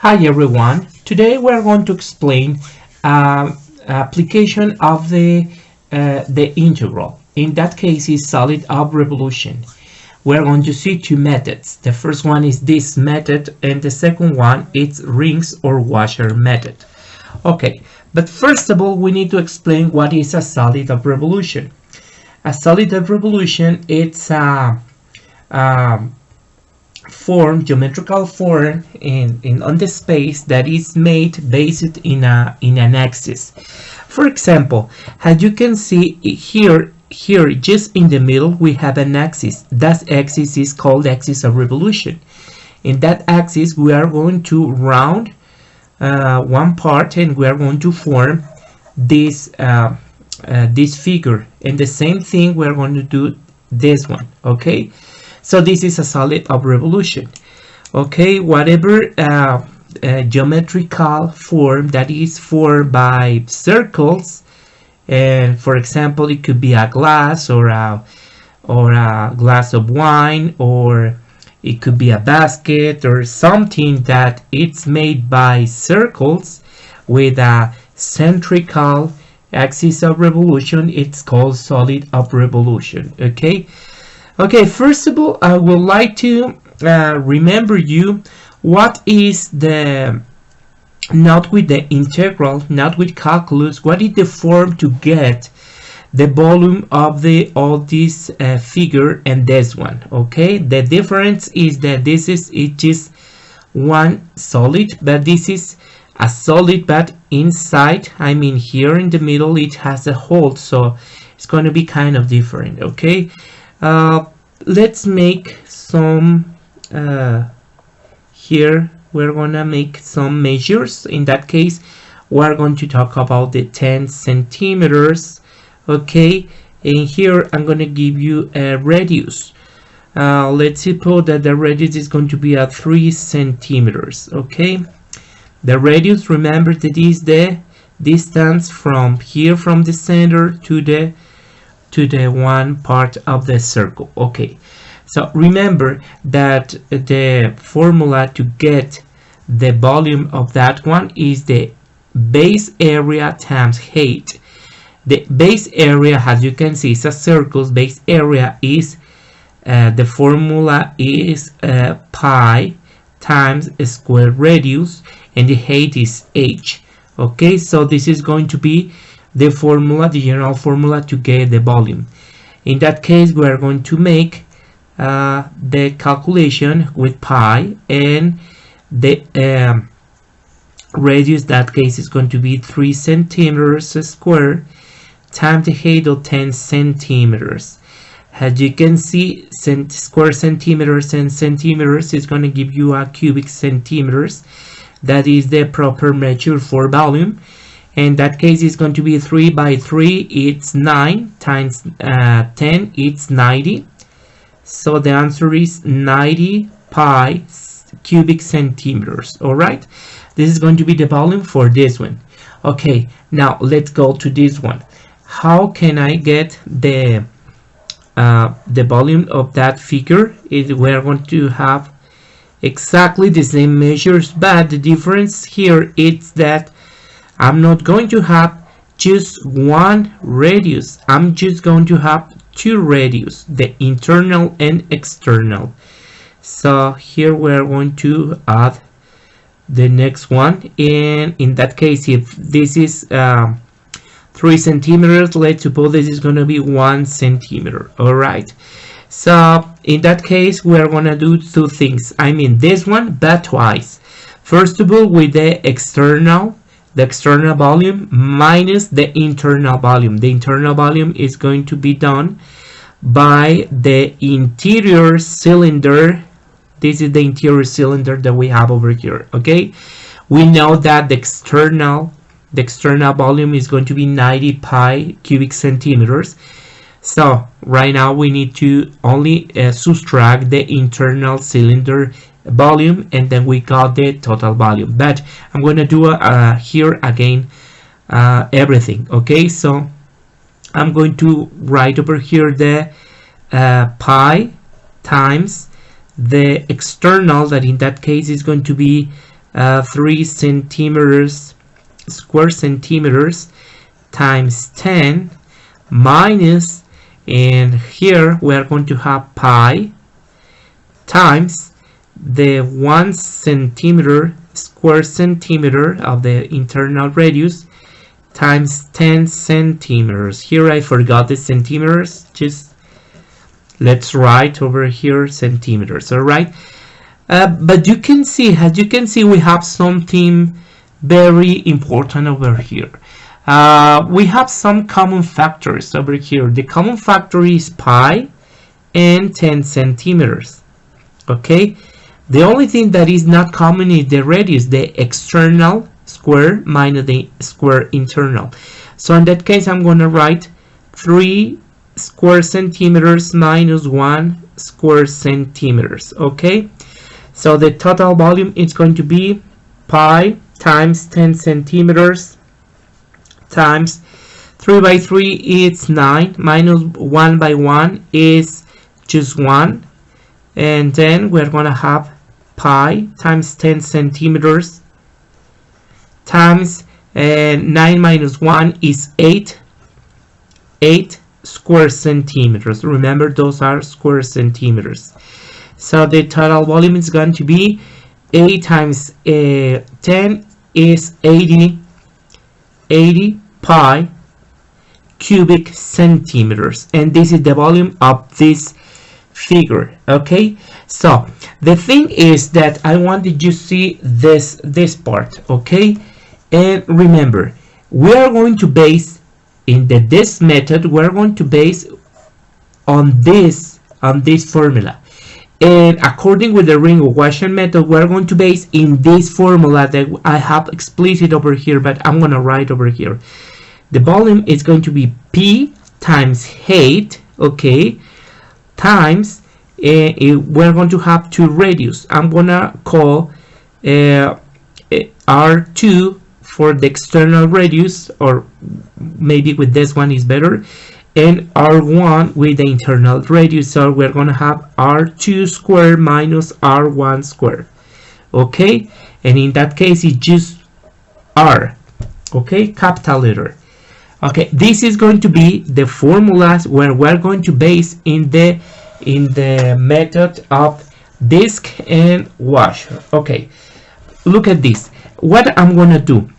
Hi everyone. Today we're going to explain application of the integral. In that case, is solid of revolution. We're going to see two methods. The first one is this method, and the second one is rings or washer method. Okay, but first of all, we need to explain what is a solid of revolution. A solid of revolution, it's a geometrical form on the space that is made based in an axis. For example, as you can see here just in the middle we have an axis. That axis is called axis of revolution. In that axis we are going to round one part and we are going to form this figure, and the same thing we are going to do this one. Okay, so this is a solid of revolution. Okay, whatever geometrical form that is formed by circles, and for example it could be a glass or a glass of wine, or it could be a basket or something that it's made by circles with a centrical axis of revolution. It's called solid of revolution. Okay, first of all, I would like to remember you what is the, not with the integral, not with calculus, what is the form to get the volume of this figure and this one. Okay, the difference is that this is just one solid, but this is a solid, but inside, I mean here in the middle, it has a hole, so it's going to be kind of different. Okay, let's make some here we're gonna make some measures. In that case, we're going to talk about the 10 centimeters. Okay, and here I'm gonna give you a radius. Let's suppose that the radius is going to be at 3 centimeters. Okay, the radius, remember that is the distance from here, from the center to the one part of the circle. Okay, so remember that the formula to get the volume of that one is the base area times height. The base area, as you can see, is a circle's base area is the formula is pi times a square radius, and the height is h. Okay, so this is going to be the formula, the general formula to get the volume. In that case, we are going to make the calculation with pi, and the radius, that case, is going to be 3 centimeters square times the height of 10 centimeters. As you can see, square centimeters and centimeters is going to give you a cubic centimeters. That is the proper measure for volume. In that case, it's going to be 3 by 3, it's 9, times 10, it's 90. So the answer is 90 pi cubic centimeters. Alright, this is going to be the volume for this one. Okay, now let's go to this one. How can I get the volume of that figure? We're going to have exactly the same measures, but the difference here is that I'm not going to have just one radius. I'm just going to have two radius, the internal and external. So here we're going to add the next one, and in that case, if this is 3 centimeters, let's suppose this is going to be 1 centimeter. All right, so in that case, we're going to do two things. I mean this one, but twice. First of all, with the external volume minus the internal volume. The internal volume is going to be done by the interior cylinder. This is the interior cylinder that we have over here. Okay, we know that the external volume is going to be 90 pi cubic centimeters. So right now we need to only subtract the internal cylinder volume, and then we got the total volume. But I'm going to do here again everything. Okay, so I'm going to write over here the pi times the external, that in that case is going to be 3 centimeters square centimeters times 10 minus, and here we are going to have pi times the 1 centimeter square centimeter of the internal radius times 10 centimeters. Here I forgot the centimeters, just let's write over here centimeters. All right, but you can see, as you can see, we have something very important over here. We have some common factors over here. The common factor is pi and 10 centimeters. Okay, the only thing that is not common is the radius, the external square minus the square internal. So in that case, I'm going to write 3 square centimeters minus 1 square centimeters. Okay, so the total volume is going to be pi times 10 centimeters times 3 by 3 is 9 minus 1 by 1 is just 1, and then we're going to have pi times 10 centimeters times 9 minus 1 is 8 square centimeters. Remember, those are square centimeters. So the total volume is going to be 8 times 10 is 80 pi cubic centimeters, and this is the volume of this figure. Okay, so the thing is that I wanted you to see this part. Okay, and remember, we are going to base in this method, we're going to base on this formula, and according with the ring of Gaussian method, we're going to base in this formula that I have explicit over here, but I'm going to write over here. The volume is going to be P times height, okay, times we're going to have two radius. I'm going to call R2 for the external radius, or maybe with this one is better, and R1 with the internal radius. So we're going to have R2 squared minus R1 squared. Okay, and in that case it's just R. Okay, capital letter. Okay, this is going to be the formulas where we're going to base in the method of disk and washer. Okay, look at this. What I'm going to do,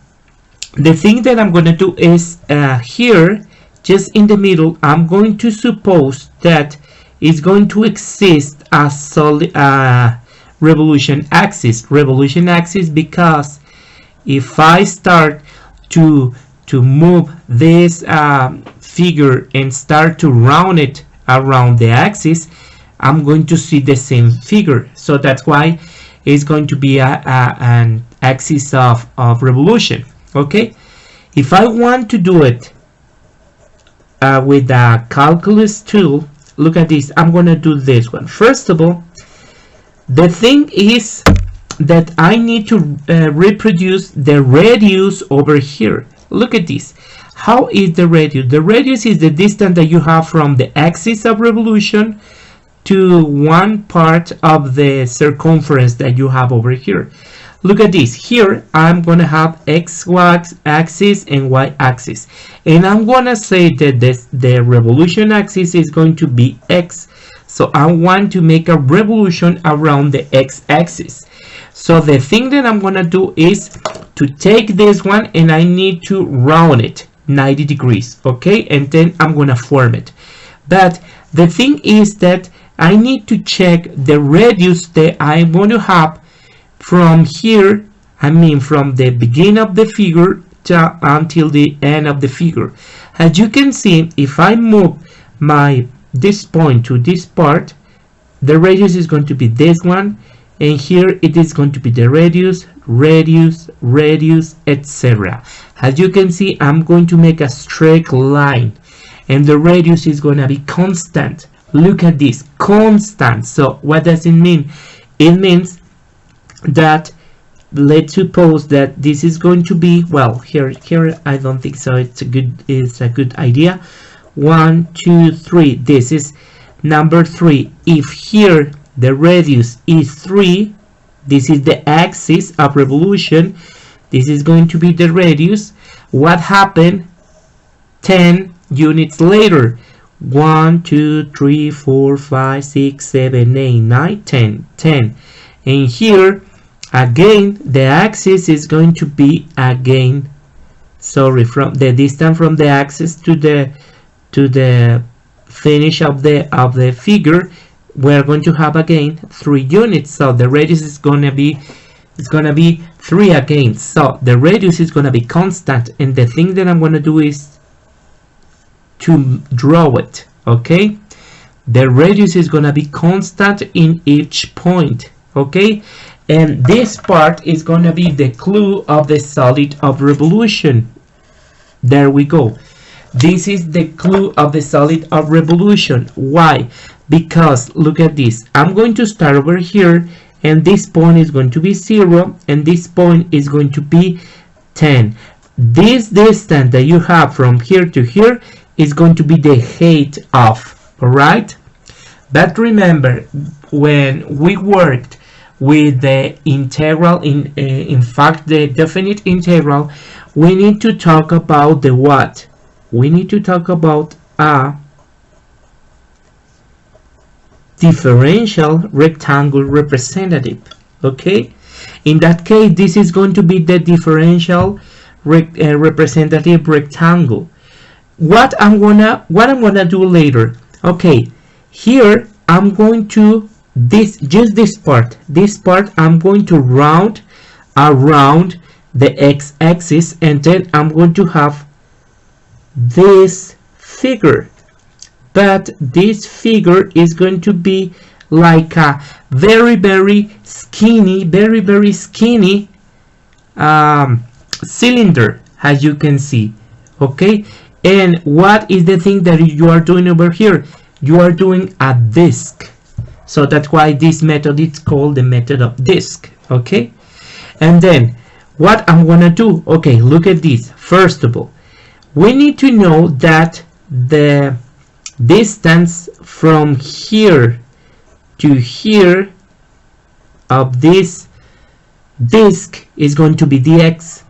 the thing that I'm going to do is here, just in the middle, I'm going to suppose that it's going to exist a solid revolution axis, because if I start to move this figure and start to round it around the axis, I'm going to see the same figure. So that's why it's going to be an axis of revolution. Okay, if I want to do it with a calculus tool, look at this. I'm going to do this one. First of all, the thing is that I need to reproduce the radius over here. Look at this. How is the radius? The radius is the distance that you have from the axis of revolution to one part of the circumference that you have over here. Look at this. Here I'm going to have x axis and y axis, and I'm going to say that the revolution axis is going to be x. So I want to make a revolution around the x axis. So the thing that I'm going to do is to take this one and I need to round it 90 degrees. Okay, and then I'm going to form it. But the thing is that I need to check the radius that I'm going to have from here, I mean from the beginning of the figure until the end of the figure. As you can see, if I move this point to this part, the radius is going to be this one, and here it is going to be the radius, etc. As you can see, I'm going to make a straight line, and the radius is going to be constant. Look at this, constant. So what does it mean? It means that, let's suppose that this is going to be, well, here I don't think so. It's a good idea. 1, 2, 3. This is number 3. If here the radius is 3, This is the axis of revolution. This is going to be the radius. What happened 10 units later? 1, 2, 3, 4, 5, 6, 7, 8, 9, 10. 10. And here, again, the axis is going to be again, sorry, from the distance from the axis to the finish of the figure. We're going to have again 3 units. So the radius is gonna be 3 again. So the radius is gonna be constant. And the thing that I'm gonna do is to draw it. Okay, the radius is gonna be constant in each point. Okay, and this part is gonna be the clue of the solid of revolution. There we go. This is the clue of the solid of revolution. Why? Because look at this. I'm going to start over here, and this point is going to be 0, and this point is going to be 10. This distance that you have from here to here is going to be the height of, all right? But remember, when we worked with the integral, in fact the definite integral, we need to talk about the what? We need to talk about a differential rectangle representative. Okay, in that case this is going to be the differential representative rectangle. What I'm gonna do later. Okay, here I'm going to just this part I'm going to round around the x-axis, and then I'm going to have this figure, but this figure is going to be like a very skinny cylinder, as you can see. Okay, and what is the thing that you are doing over here? You are doing a disc. So that's why this method is called the method of disc. Okay, and then what I'm gonna do, okay, look at this. First of all, we need to know that the distance from here to here of this disc is going to be dx.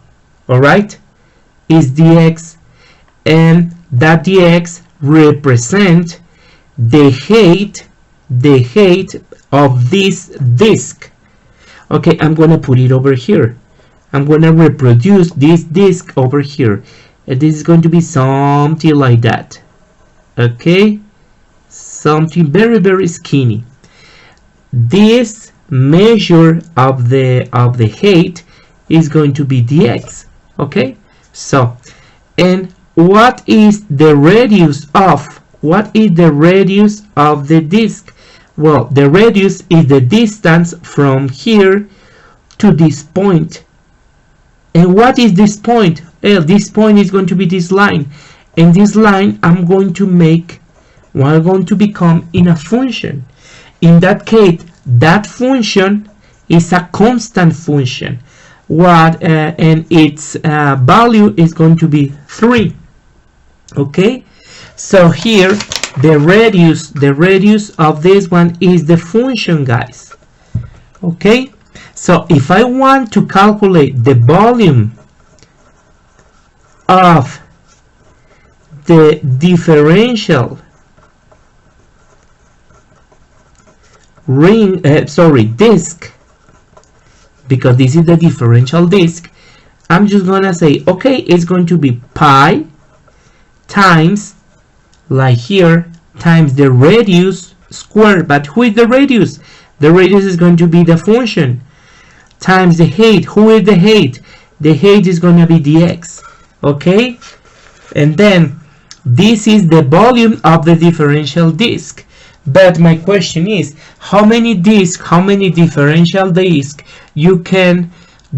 All right, is dx, and that dx represent the height of this disc. Okay, I'm gonna put it over here. I'm gonna reproduce this disc over here. This is going to be something like that. Okay, something very skinny. This measure of the height is going to be dx. Okay, so, and what is the radius of the disc? Well, the radius is the distance from here to this point. And what is this point? Well, this point is going to be this line, and this line I'm going to become in a function. In that case, that function is a constant function. And its value is going to be 3. Okay, so here the radius of this one is the function, guys. Okay, so if I want to calculate the volume of the differential disc, because this is the differential disc, I'm just gonna say, okay, it's going to be pi times, like here, times the radius squared. But who is the radius? The radius is going to be the function, times the height. Who is the height? The height is going to be dx. Okay, and then this is the volume of the differential disc. But my question is, how many differential discs you can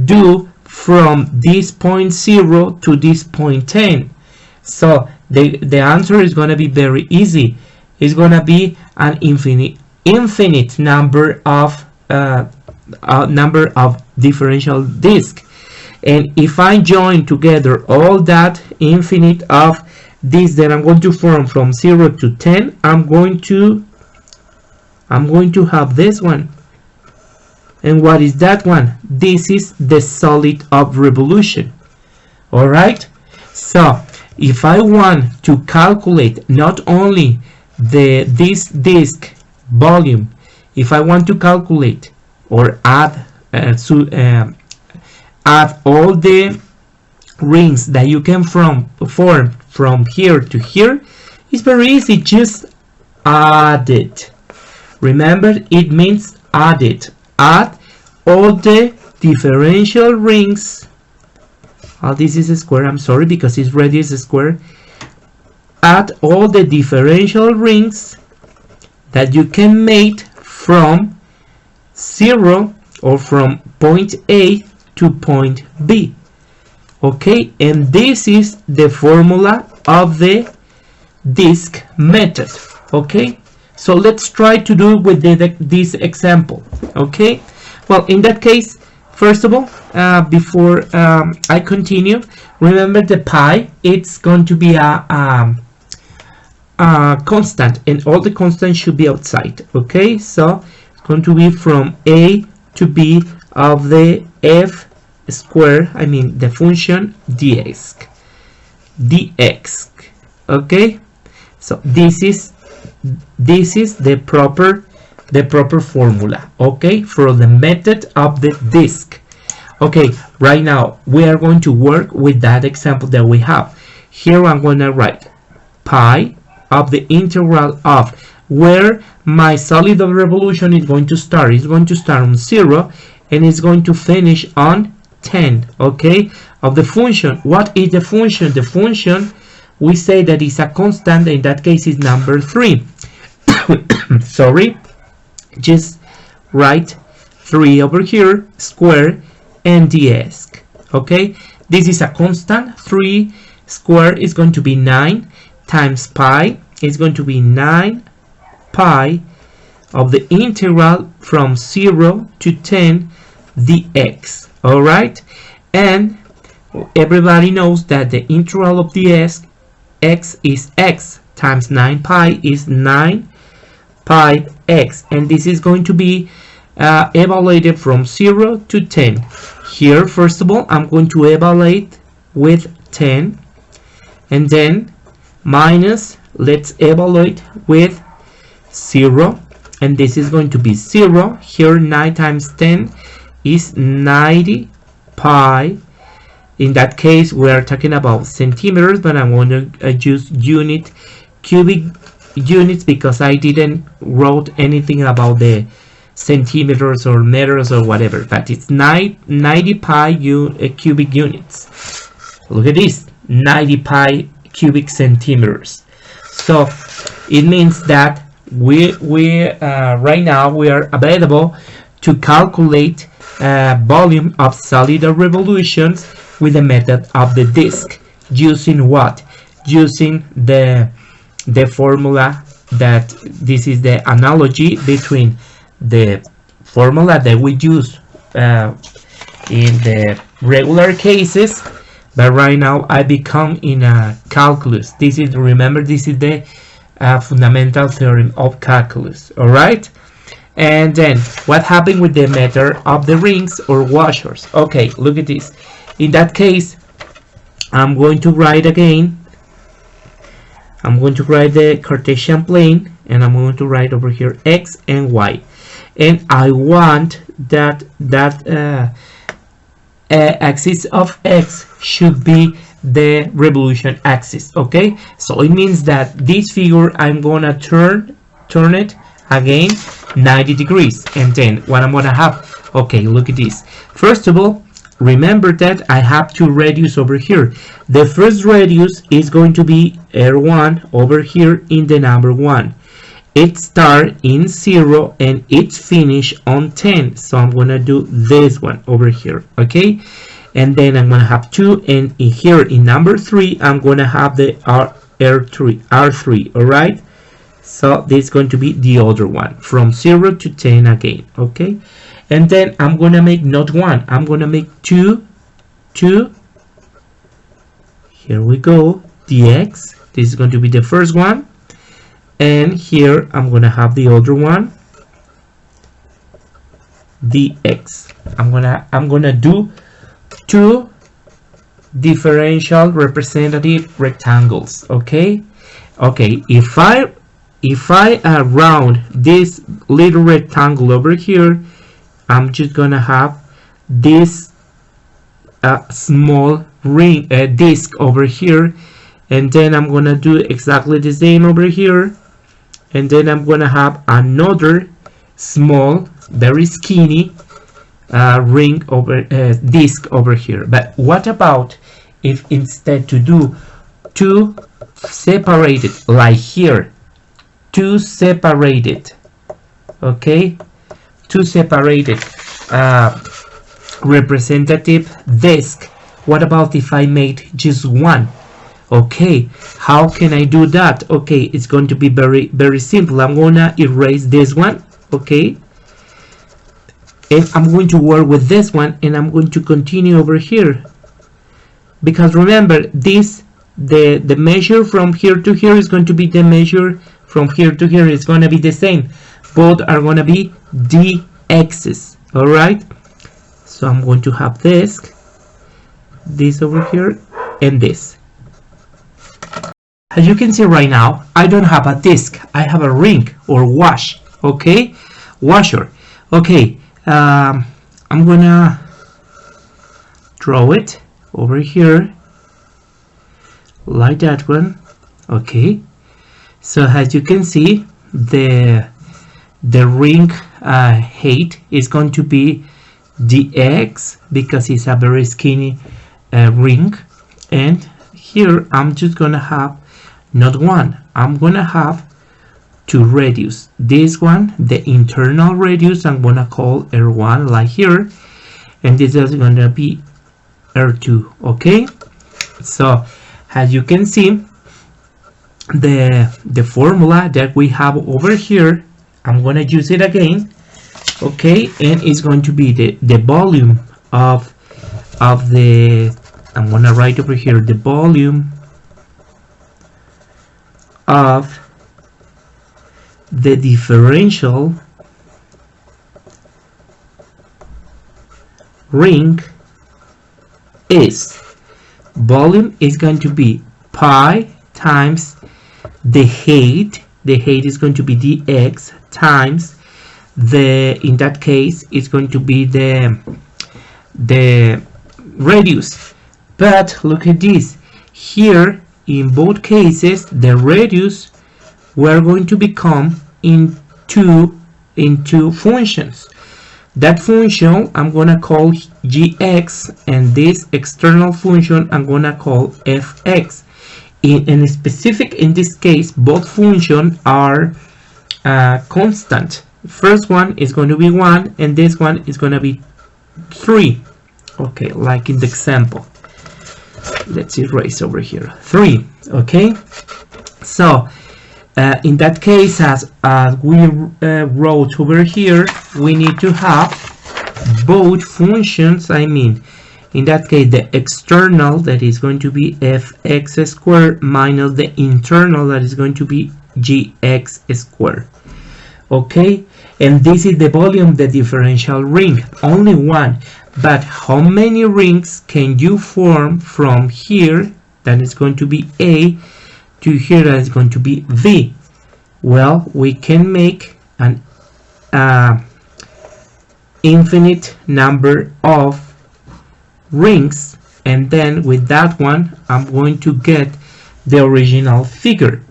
do from this point 0 to this point 10? So the answer is going to be very easy. It's going to be an infinite number of differential discs. And if I join together all that infinite of this that I'm going to form from 0 to 10, I'm going to have this one. And what is that one? This is the solid of revolution. All right. So if I want to calculate not only this disk volume, if I want to calculate or add all the rings that you can form from here to here, it's very easy. Just add it. Remember, it means add it. Add all the differential rings. Oh, this is a square. I'm sorry, because it's radius square. Add all the differential rings that you can make from 0 or from point A to point B. Okay, and this is the formula of the disk method. Okay, so let's try to do it with this example. Okay, well, in that case, first of all, before I continue, remember the pi, it's going to be a constant, and all the constants should be outside. Okay, so it's going to be from A to B of the f square, I mean the function dx. Okay, so this is the proper formula, okay, for the method of the disk. Okay, right now we are going to work with that example that we have here. I'm going to write pi of the integral of where my solid of revolution is going to start. It's going to start on 0 and it's going to finish on 10. Okay, of the function. What is the function? The function, we say that is a constant. In that case is number 3. Sorry, just write 3 over here, square, and ds. Okay, this is a constant. 3 square is going to be 9 times pi is going to be 9 pi of the integral from 0 to 10 dx. All right, and everybody knows that the integral of ds x is x times 9 pi is 9 pi x, and this is going to be evaluated from 0 to 10. Here, first of all, I'm going to evaluate with 10, and then minus, let's evaluate with 0, and this is going to be 0. Here 9 times 10 is 90 pi. In that case we are talking about centimeters, but I'm going to use cubic units because I didn't wrote anything about the centimeters or meters or whatever, but it's 90 pi cubic units. Look at this, 90 pi cubic centimeters. So it means that we right now we are available to calculate volume of solid revolutions with the method of the disk, using what? Using the formula that this is the analogy between the formula that we use in the regular cases, but right now I become in a calculus. This is, remember, this is the fundamental theorem of calculus. All right, and then what happened with the method of the rings or washers? Okay, look at this. In that case, I'm going to write again. I'm going to write the Cartesian plane, and I'm going to write over here x and y, and I want that axis of x should be the revolution axis. Okay, so it means that this figure I'm gonna turn it again 90 degrees, and then what I'm gonna have, okay, look at this. First of all, remember that I have two radius over here. The first radius is going to be R1 over here in the number 1. It starts in 0 and it's finished on 10. So I'm going to do this one over here. Okay. And then I'm going to have 2. And in here in number 3, I'm going to have the R3. All right. So this is going to be the other one from 0 to 10 again. Okay. And then I'm going to make not 1. I'm going to make 2. Here we go. Dx. This is going to be the first one. And here I'm going to have the other one. dx. I'm gonna do two differential representative rectangles. Okay, if I round this little rectangle over here, I'm just gonna have this small ring disc over here, and then I'm gonna do exactly the same over here, and then I'm gonna have another small, very skinny ring over disc over here. But what about if instead to do two separated, like here, two separated, okay, two separated representative disc? What about if I made just one? Okay, how can I do that? Okay, it's going to be very simple. I'm gonna erase this one, okay, and I'm going to work with this one, and I'm going to continue over here, because remember, this the measure from here to here is going to be the measure from here to here. It's going to be the same. Both are going to be dx's. All right, so I'm going to have this over here, and this. As you can see right now, I don't have a disc, I have a ring or wash. Okay, washer. Okay, I'm gonna draw it over here like that one. Okay, so as you can see, the ring height is going to be dx, because it's a very skinny ring. And here I'm just gonna have not one, I'm gonna have two radius. This one, the internal radius, I'm gonna call R1 like here, and this is gonna be R2. Okay, so as you can see, the formula that we have over here, I'm gonna use it again. Okay, and it's going to be the volume of the, I'm gonna write over here, the volume of the differential ring is, volume is going to be pi times the height is going to be dx times in that case it's going to be the radius. But look at this here, in both cases the radius were going to become into functions. That function I'm gonna call gx, and this external function I'm gonna call fx. In specific, in this case, both functions are constant. First one is going to be 1, and this one is going to be 3. Okay, like in the example. Let's erase over here. 3. Okay, so in that case, as we wrote over here, we need to have both functions. I mean, in that case, the external, that is going to be fx squared, minus the internal, that is going to be gx squared. Okay, and this is the volume of the differential ring, only one. But how many rings can you form from here, that is going to be A, to here, that is going to be V? Well, we can make an infinite number of rings, and then with that one I'm going to get the original figure.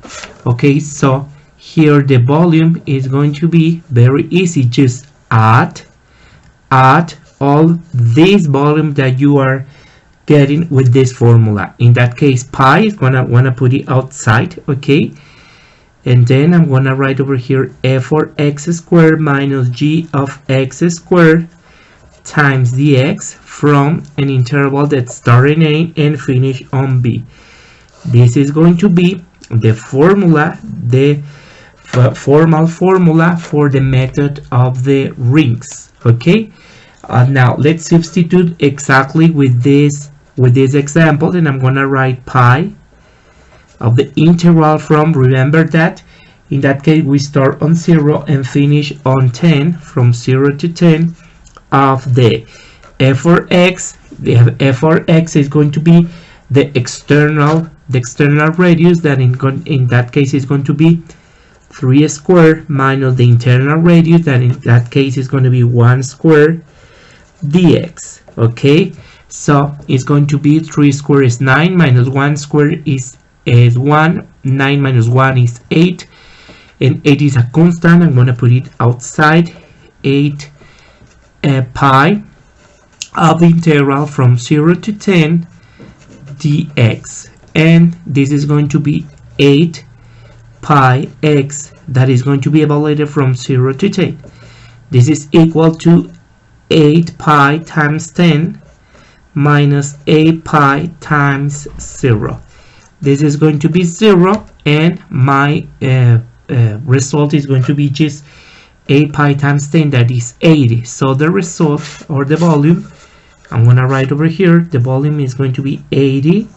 Okay, so here the volume is going to be very easy. Just add all this volume that you are getting with this formula. In that case, pi is wanna put it outside. Okay, and then I'm gonna write over here f for x squared minus g of x squared times dx from an interval that start in A and finish on B. This is going to be the formula, the formal formula for the method of the rings. Okay, now let's substitute exactly with this example, and I'm gonna write pi of the integral from, remember that in that case we start on 0 and finish on 10, from 0 to 10. of the f for x. The f for x is going to be the external radius, that in that case is going to be 3 squared minus the internal radius, that in that case is going to be 1 squared dx. Okay, so it's going to be 3 squared is 9 minus 1 squared is 1. 9 minus 1 is 8, and 8 is a constant. I'm going to put it outside. 8 pi of the integral from 0 to 10 dx, and this is going to be 8 pi x, that is going to be evaluated from 0 to 10. This is equal to 8 pi times 10 minus 8 pi times 0. This is going to be 0, and my result is going to be just 8 pi times 10, that is 80. So the result, or the volume, I'm going to write over here, the volume is going to be 80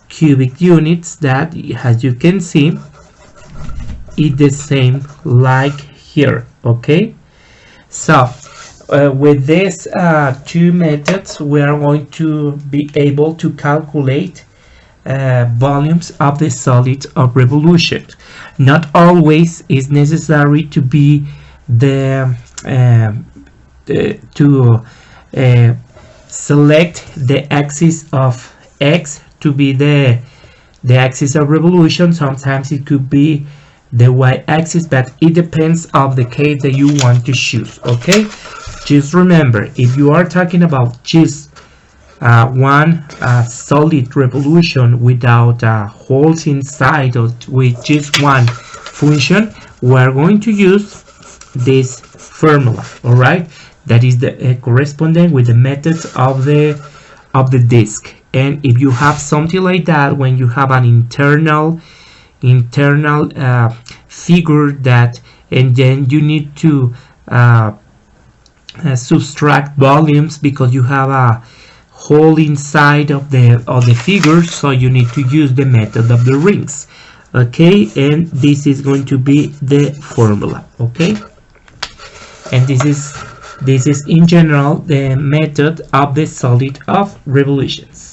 cubic units. That, as you can see, is the same like here. Okay, so with these two methods, we are going to be able to calculate volumes of the solids of revolution. Not always is necessary to be select the axis of x to be the axis of revolution. Sometimes it could be the y-axis, but it depends of the case that you want to choose. Okay, just remember, if you are talking about just one solid revolution without holes inside, or with just one function, we are going to use this formula. All right, that is the corresponding with the methods of the disk. And if you have something like that, when you have an internal figure, that, and then you need to subtract volumes because you have a hole inside of the figure, so you need to use the method of the rings. Okay, and this is going to be the formula. Okay, and this is in general the method of the solid of revolutions.